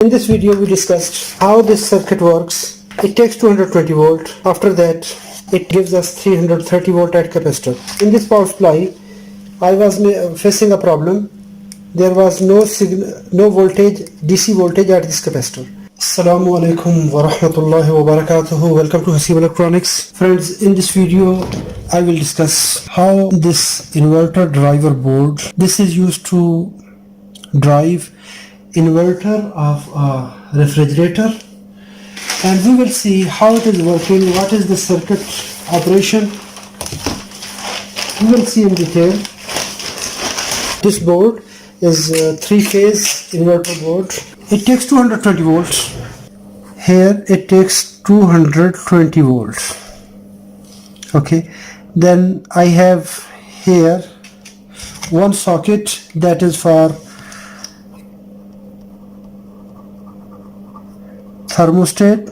In this video we discussed how this circuit works. It takes 220 volt. After that it gives us 330 volt at capacitor. In this power supply I was facing a problem. There was no voltage, DC voltage at this capacitor. Assalamu alaikum wa rahmatullahi wa barakatuhu. Welcome to Haseeb Electronics. Friends, in this video I will discuss how this inverter driver board, this is used to drive inverter of a refrigerator, and we will see how it is working, what is the circuit operation. We will see in detail. This board is a three-phase inverter board. It takes 220 volts. Here it takes 220 volts. Okay, then I have here one socket that is for thermostat,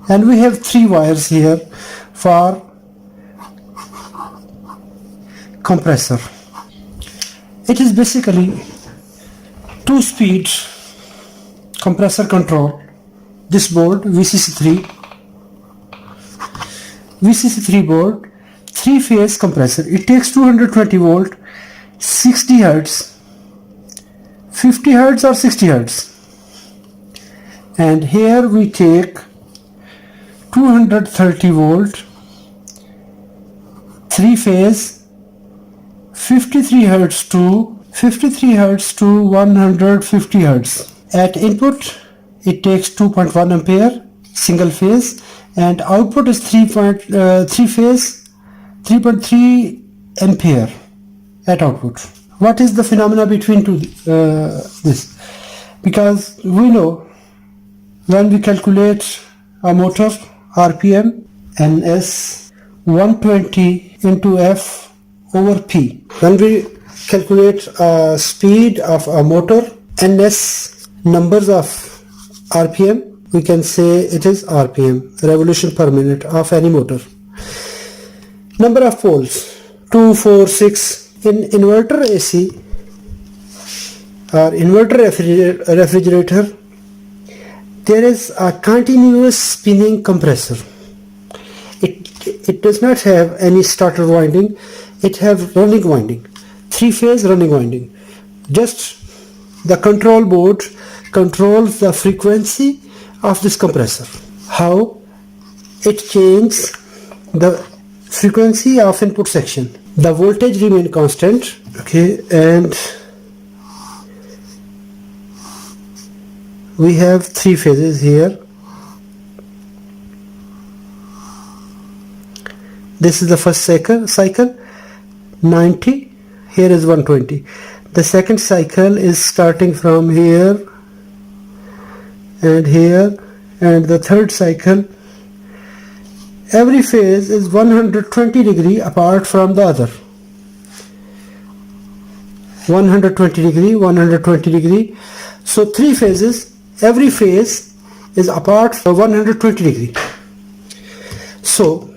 and we have three wires here for compressor. It is basically two-speed compressor control. This board VCC3 board, three-phase compressor. It takes 220 volt, 60 hertz, 50 hertz or 60 hertz. And here we take 230 volt, three phase, 53 hertz to 150 hertz. At input it takes 2.1 ampere single phase, and output is 3.3 ampere at output. What is the phenomena between this? Because we know when we calculate a motor RPM, NS 120 into F over P. When we calculate speed of a motor, NS numbers of RPM, we can say it is RPM, revolution per minute of any motor. Number of poles, 2, 4, 6. In inverter AC or inverter refrigerator, there is a continuous spinning compressor. It does not have any starter winding. It have running winding, three-phase running winding. Just the control board controls the frequency of this compressor. How? It changes the frequency of input section. The voltage remain constant. Okay, and we have three phases here. This is the first cycle 90, here is 120. The second cycle is starting from here and here, and the third cycle, every phase is 120 degree apart from the other. 120 degree. So three phases, every phase is apart from 120 degree. So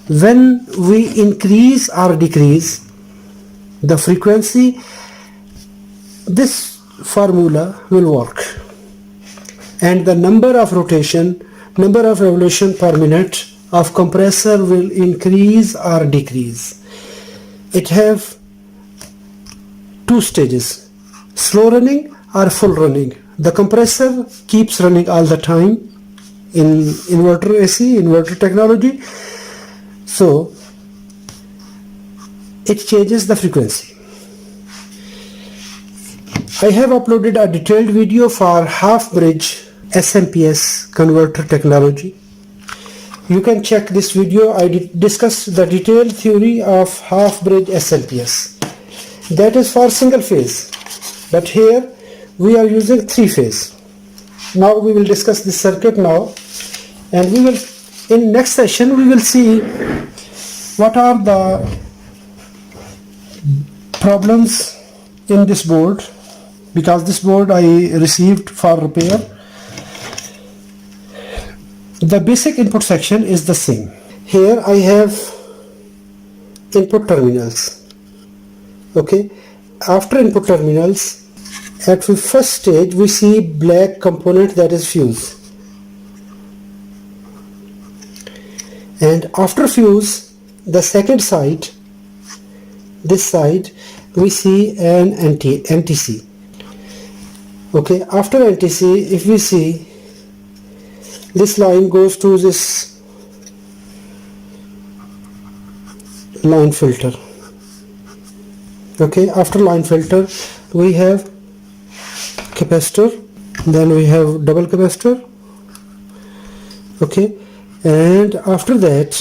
when we increase or decrease the frequency, this formula will work, and the number of revolution per minute of compressor will increase or decrease. It have two stages, slow running or full running. The compressor keeps running all the time in inverter AC, inverter technology. So it changes the frequency. I have uploaded a detailed video for half bridge SMPS converter technology. You can check this video. I discussed the detailed theory of half bridge SMPS. That is for single phase, but here we are using three phase. Now we will discuss this circuit now, and we will, in next session we will see what are the problems in this board, because this board I received for repair. The basic input section is the same. Here I have input terminals. Okay, after input terminals At the first stage we see black component, that is fuse, and after fuse, the second side, this side, we see an NTC. Okay, after NTC, if we see, this line goes to this line filter. Okay, after line filter we have capacitor, then we have double capacitor. Okay, and after that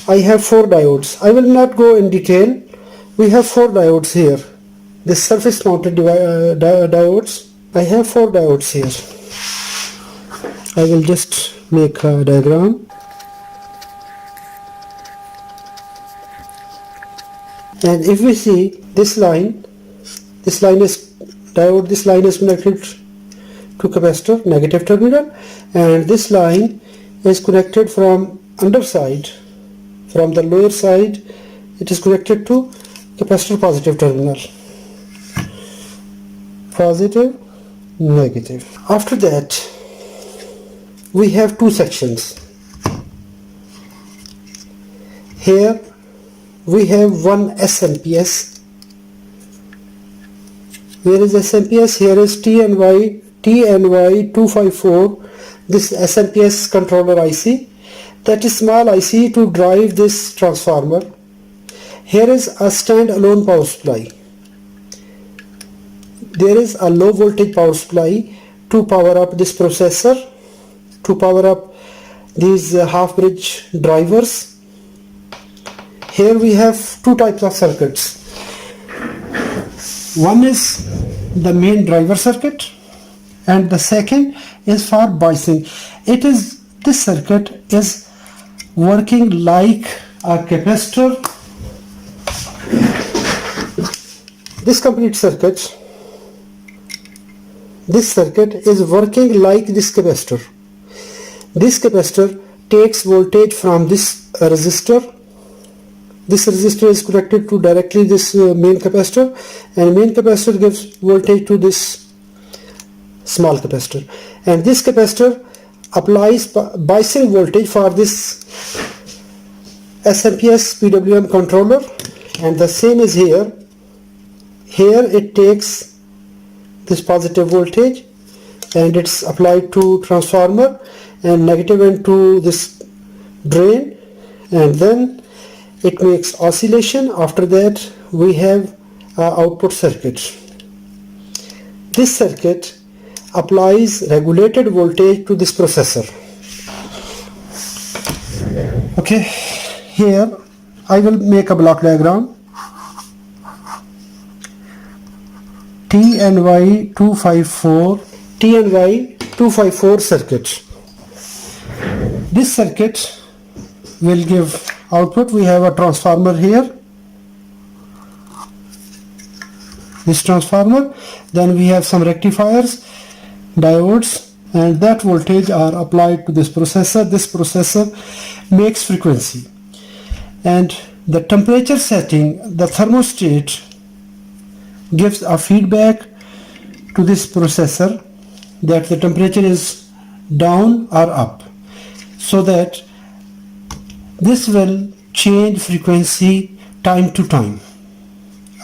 I have 4 diodes. I will not go in detail. We have 4 diodes here. This surface mounted diodes. I have 4 diodes here. I will just make a diagram. And if we see this line is diode, this line is connected to capacitor, negative terminal, and this line is connected from underside, from the lower side, it is connected to capacitor positive terminal. Positive, negative. After that we have 2 sections. Here we have one SMPS. Where is SMPS? Here is TNY254. This SMPS controller IC. That is small IC to drive this transformer. Here is a stand-alone power supply. There is a low voltage power supply to power up this processor, to power up these half bridge drivers. Here we have 2 types of circuits. One is the main driver circuit and the second is for biasing. This circuit is working like a capacitor. This complete circuit, this circuit is working like this capacitor. This capacitor takes voltage from this resistor. This resistor is connected to directly this main capacitor, and main capacitor gives voltage to this small capacitor, and this capacitor applies biasing voltage for this SMPS PWM controller, and the same is here. Here it takes this positive voltage and it's applied to transformer and negative into this drain, and then it makes oscillation. After that we have output circuit. This circuit applies regulated voltage to this processor. Okay, here I will make a block diagram. TNY254 circuit. This circuit will give output. We have a transformer here, this transformer, then we have some rectifiers, diodes, and that voltage are applied to this processor. This processor makes frequency, and the temperature setting, the thermostat, gives a feedback to this processor that the temperature is down or up, so that this will change frequency time to time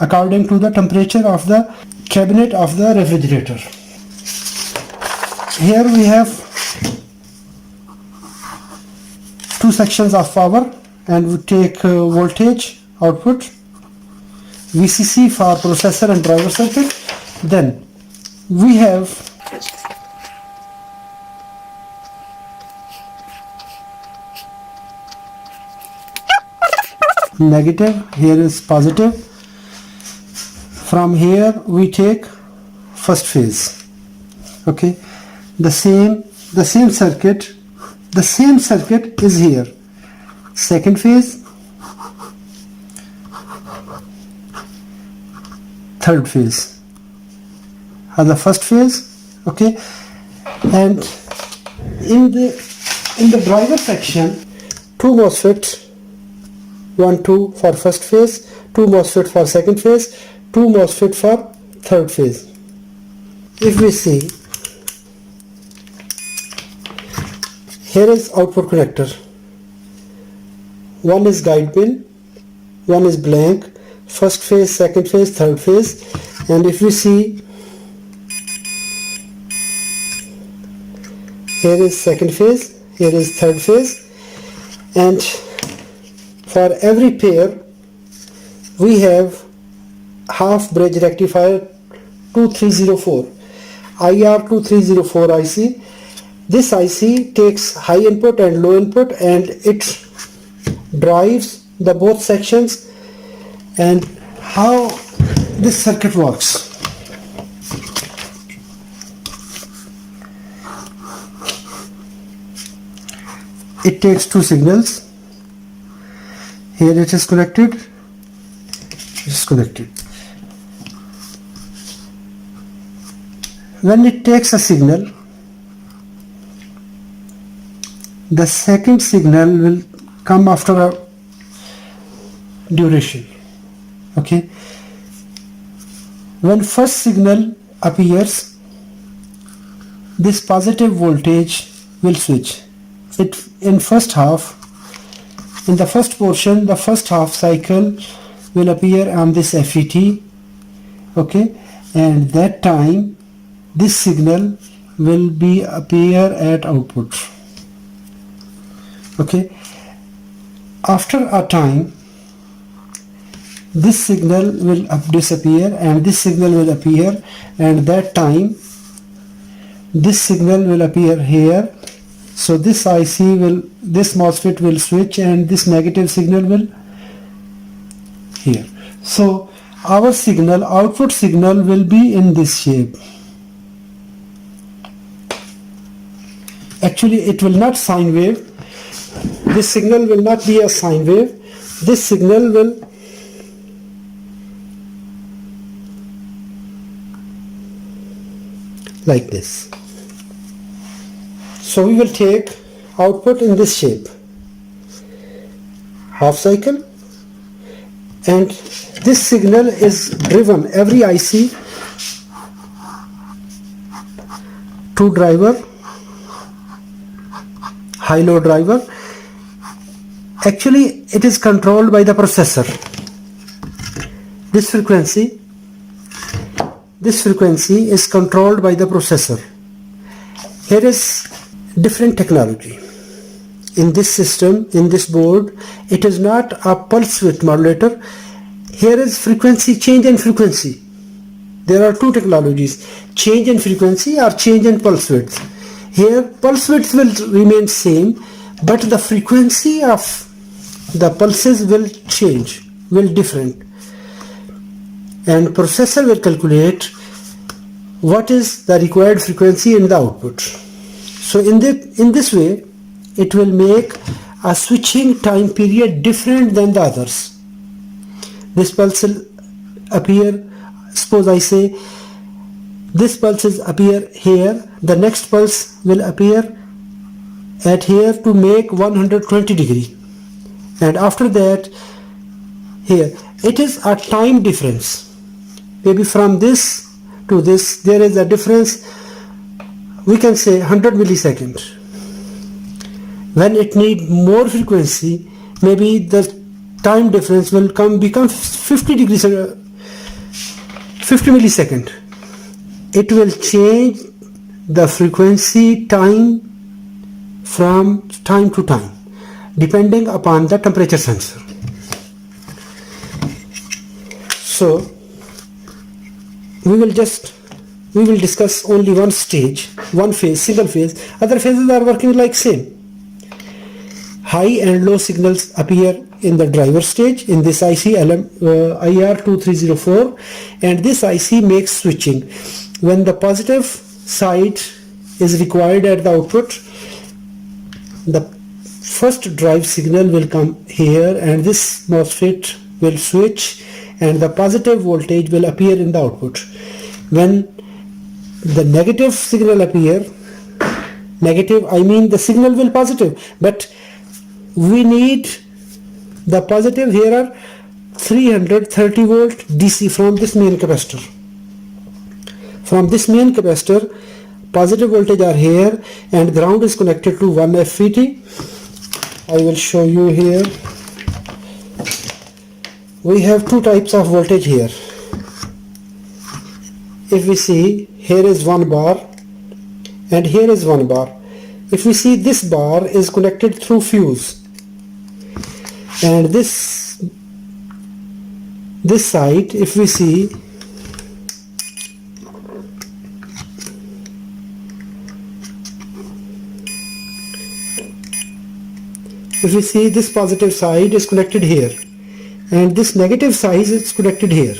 according to the temperature of the cabinet of the refrigerator. Here we have 2 sections of power, and we take voltage output, VCC for processor and driver circuit. Then we have negative, here is positive. From here we take first phase. Okay, the same circuit is here. Second phase, third phase, and the first phase. Okay, and in the driver section, 2 MOSFETs, 1, 2 for first phase, 2 MOSFET for second phase, 2 MOSFET for third phase. If we see, here is output connector. One is guide pin, one is blank, first phase, second phase, third phase. And if we see, here is second phase, here is third phase, and for every pair we have half bridge rectifier 2304 IR2304 IC. This IC takes high input and low input, and it drives the both sections. And how this circuit works: it takes two signals. Here it is connected, it is connected. When it takes a signal, the second signal will come after a duration. Okay, when first signal appears, this positive voltage will switch. It in first half, in the first portion, the first half cycle will appear on this FET. Okay, and that time this signal will be appear at output. Okay, after a time this signal will disappear and this signal will appear, and that time this signal will appear here. So this IC will, this MOSFET will switch, and this negative signal will here. So our signal, output signal, will be in this shape. Actually it will not sine wave. This signal will not be a sine wave. This signal will like this. So we will take output in this shape, half cycle, and this signal is driven, every IC, to driver, high low driver. Actually it is controlled by the processor. This frequency is controlled by the processor. Here is different technology in this system, in this board. It is not a pulse width modulator. Here is frequency, change in frequency. There are two technologies, change in frequency or change in pulse width. Here pulse width will remain same, but the frequency of the pulses will change, will different, and processor will calculate what is the required frequency in the output. So in this way it will make a switching time period different than the others. This pulse will appear, suppose I say this pulses appear here, the next pulse will appear at here to make 120 degree, and after that here it is a time difference. Maybe from this to this there is a difference, we can say 100 milliseconds. When it need more frequency, maybe the time difference will become 50 degrees, 50 millisecond. It will change the frequency time from time to time depending upon the temperature sensor. So we will discuss only one stage, one phase, single phase. Other phases are working like same. High and low signals appear in the driver stage in this IC IR2304, and this IC makes switching. When the positive side is required at the output, the first drive signal will come here, and this MOSFET will switch, and the positive voltage will appear in the output. When the negative signal appear, negative I mean the signal will positive, but we need the positive. Here are 330 volt DC from this main capacitor. From this main capacitor, positive voltage are here and ground is connected to 1 FVT. I will show you here. We have two types of voltage here. If we see, here is 1 bar and here is 1 bar. If we see, this bar is connected through fuse, and this side, if we see, this positive side is connected here and this negative side is connected here.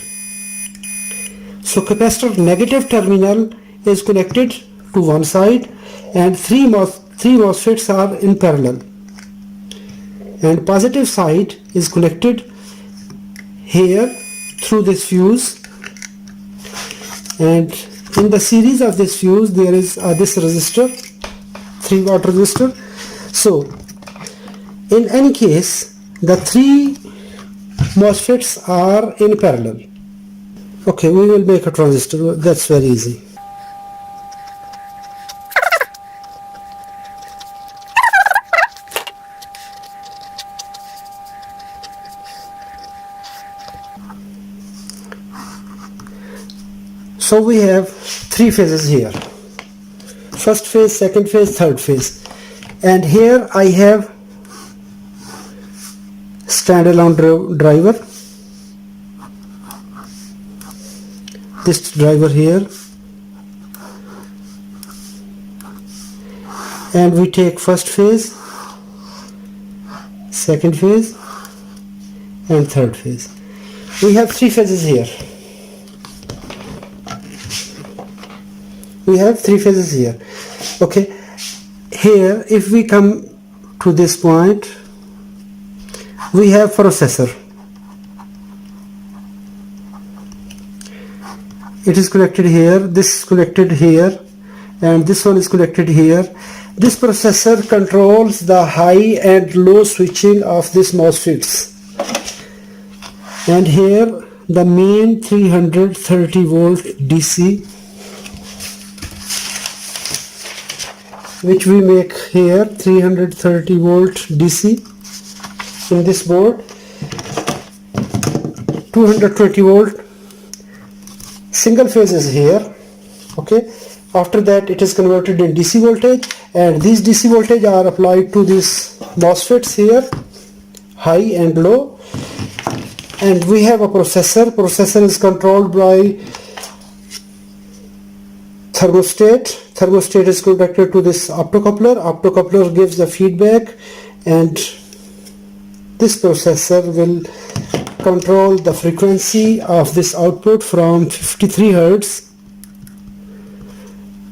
So capacitor negative terminal is connected to one side and three MOSFETs are in parallel, and positive side is connected here through this fuse, and in the series of this fuse there is this resistor, 3-watt resistor. So in any case the three MOSFETs are in parallel. Okay, we will make a transistor, that's very easy. So we have three phases here, first phase, second phase, third phase, and here I have standalone driver, this driver here, and we take first phase, second phase and third phase. We have three phases here. We have three phases here. Okay, here if we come to this point, we have processor. It is connected here, this is connected here, and this one is connected here. This processor controls the high and low switching of this MOSFETs. And here the main 330 volt DC, which we make here, 330 volt DC in this board, 220 volt single phase is here. Okay, after that it is converted in DC voltage, and these DC voltage are applied to these MOSFETs here, high and low, and we have a processor. Processor is controlled by thermostat is connected to this optocoupler gives the feedback, and this processor will control the frequency of this output from 53 Hz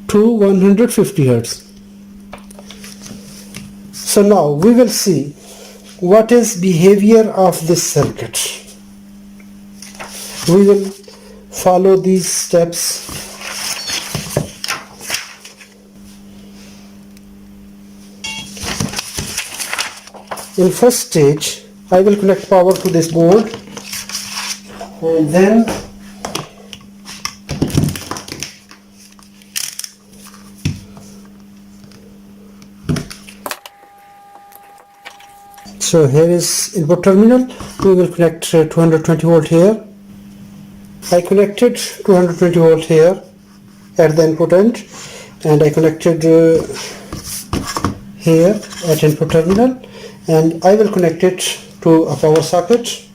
to 150 Hz. So now we will see what is behavior of this circuit. We will follow these steps. In first stage, I will connect power to this board, and then so here is input terminal. We will connect 220 volt here. I connected 220 volt here at the input end, and I connected here at input terminal, and I will connect it to a power socket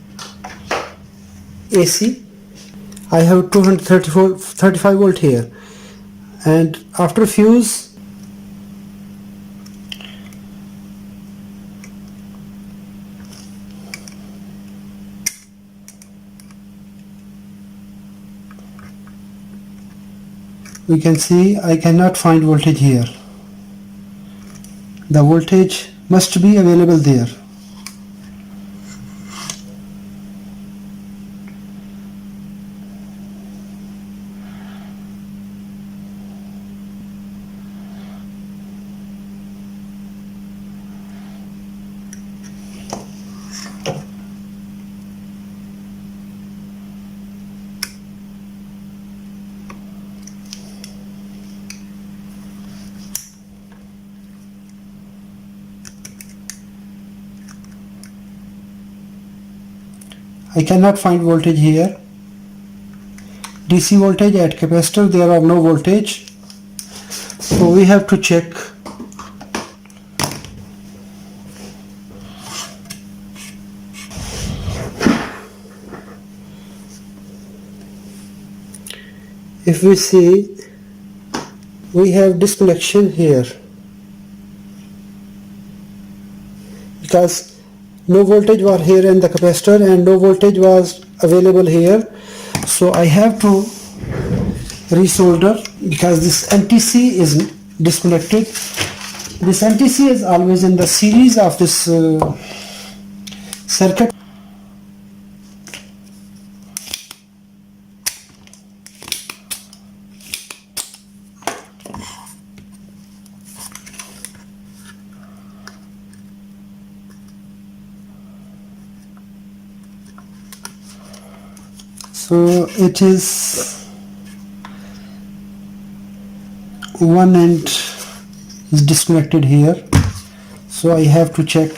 AC. I have 235 volt here, and after fuse we can see I cannot find voltage here. The voltage must be available there. I cannot find voltage here. DC voltage at capacitor, there are no voltage. So we have to check. If we see, we have disconnection here because no voltage was here in the capacitor and no voltage was available here. So I have to resolder because this NTC is disconnected. This NTC is always in the series of this circuit. So it is one end is disconnected here, so I have to check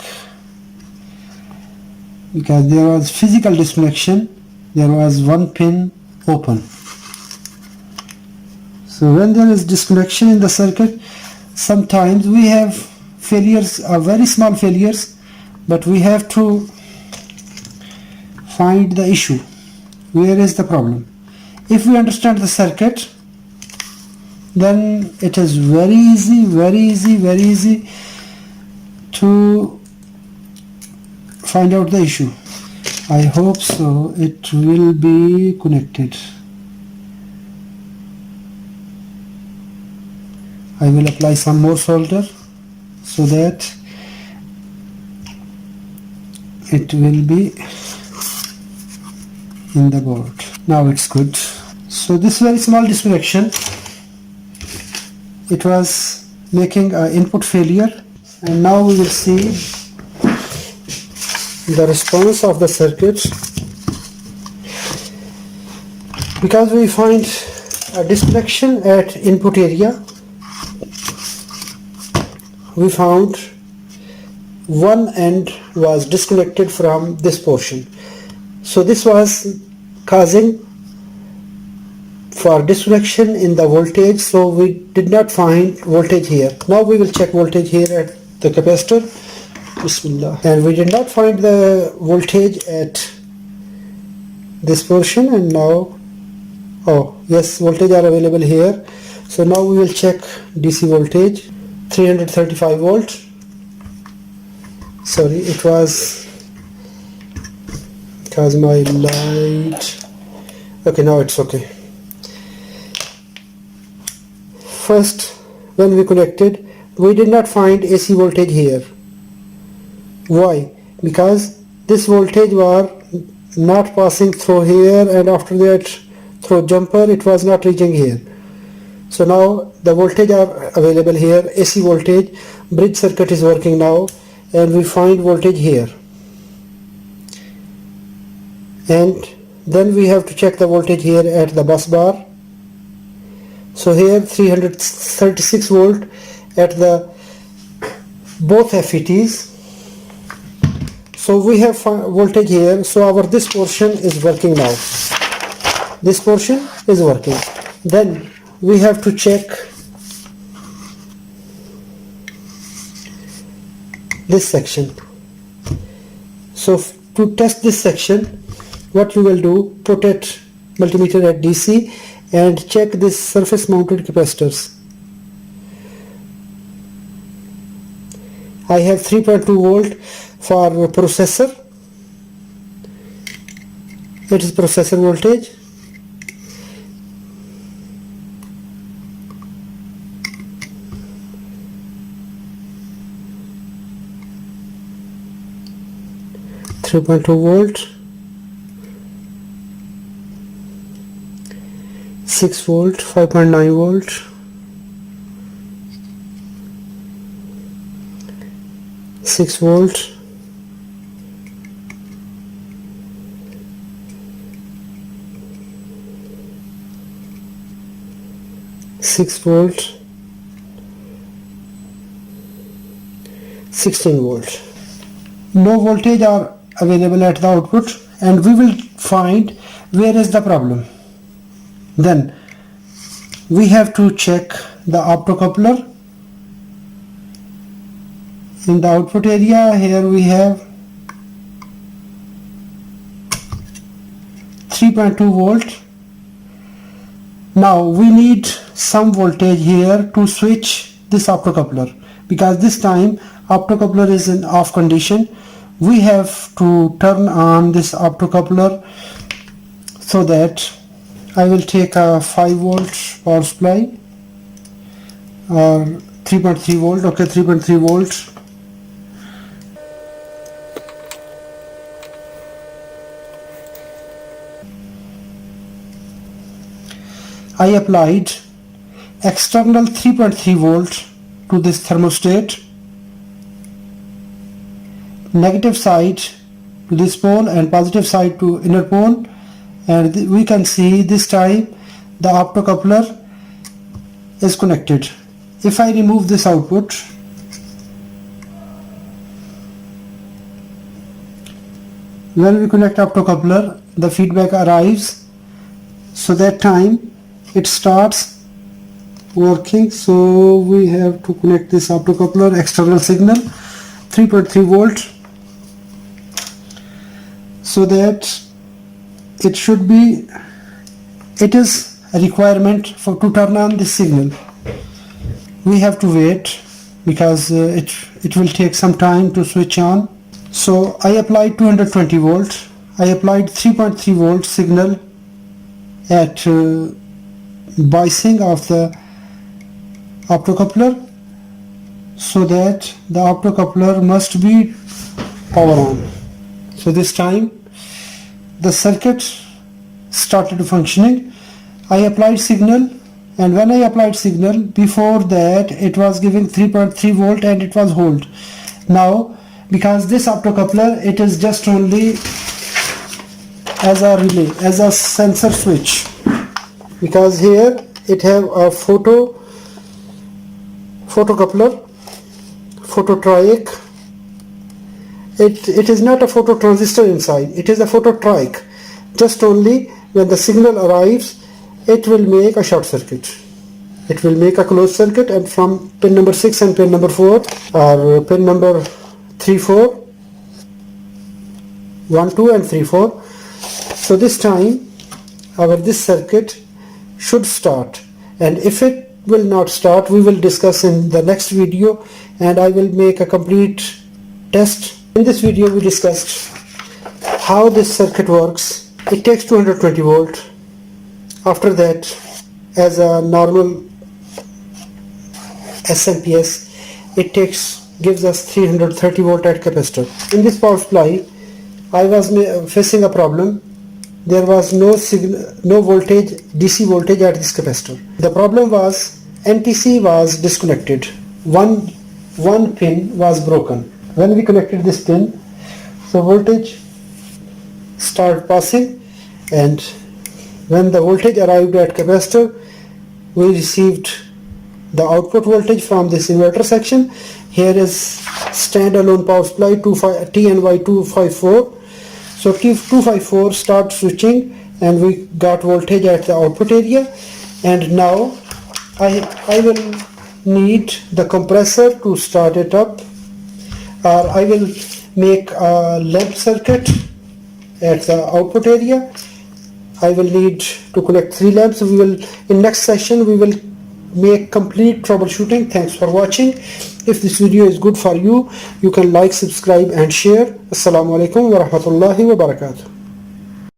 because there was physical disconnection, there was one pin open. So when there is disconnection in the circuit, sometimes we have failures, very small failures, but we have to find the issue. Where is the problem? If we understand the circuit, then it is very easy to find out the issue. I hope so. It will be connected. I will apply some more solder so that it will be in the board. Now it's good. So this very small disconnection, it was making an input failure, and now we will see the response of the circuit. Because we find a disconnection at input area, we found one end was disconnected from this portion. So this was causing for disconnection in the voltage, so we did not find voltage here. Now we will check voltage here at the capacitor. Bismillah. And we did not find the voltage at this portion, and now, oh yes, voltage are available here. So now we will check DC voltage, 335 volt. Sorry, it was because my light. Okay, now it's okay. First, when we connected, we did not find AC voltage here. Why? Because this voltage was not passing through here, and after that through jumper it was not reaching here. So now the voltage are available here, AC voltage. Bridge circuit is working now, and we find voltage here. And then we have to check the voltage here at the bus bar. So here 336 volt at the both FETs. So we have voltage here. So our this portion is working now. This portion is working. Then we have to check this section. So to test this section, what you will do, put it multimeter at DC and check this surface mounted capacitors. I have 3.2 volt for processor. It is processor voltage. volt, 6 volt, 5.9 volt, 6 volt, 6 volt, 16 volt. No voltage are available at the output and we will find where is the problem. Then we have to check the optocoupler. In the output area, here we have 3.2 volt. Now we need some voltage here to switch this optocoupler, because this time optocoupler is in off condition. We have to turn on this optocoupler, so that I will take a 5 volt power supply or 3.3 volt. Okay, 3.3 volts. I applied external 3.3 volt to this thermostat, negative side to this pole and positive side to inner pole, and we can see this time the optocoupler is connected. If I remove this output, when we connect optocoupler, the feedback arrives, so that time it starts working. So we have to connect this optocoupler, external signal 3.3 volt, so that it should be, it is a requirement for to turn on this signal. We have to wait because it will take some time to switch on. So I applied 220 volt. I applied 3.3 volt signal at biasing of the optocoupler, so that the optocoupler must be power on. So this time the circuit started functioning. I applied signal, and when I applied signal, before that it was giving 3.3 volt and it was hold. Now because this optocoupler, it is just only as a relay, as a sensor switch, because here it have a photocoupler, phototriac. It is not a phototransistor inside, it is a phototriac. Just only when the signal arrives, it will make a short circuit. It will make a closed circuit, and from pin number 6 and pin number 4, or pin number 3, 4, 1, 2 and 3, 4. So this time this circuit should start, and if it will not start, we will discuss in the next video, and I will make a complete test. In this video we discussed how this circuit works. It takes 220 volt. After that, as a normal SMPS, it gives us 330 volt at capacitor. In this power supply, I was facing a problem. There was no voltage, DC voltage at this capacitor. The problem was NTC was disconnected. One pin was broken. When we connected this pin, so voltage started passing, and when the voltage arrived at capacitor, we received the output voltage from this inverter section. Here is standalone power supply TNY254. So T254 start switching, and we got voltage at the output area. And now I will need the compressor to start it up, or I will make a lamp circuit at the output area. I will need to connect 3 lamps. In next session we will make complete troubleshooting. Thanks for watching. If this video is good for you, you can like, subscribe and share. Assalamu alaikum wa rahmatullahi wa barakatuh.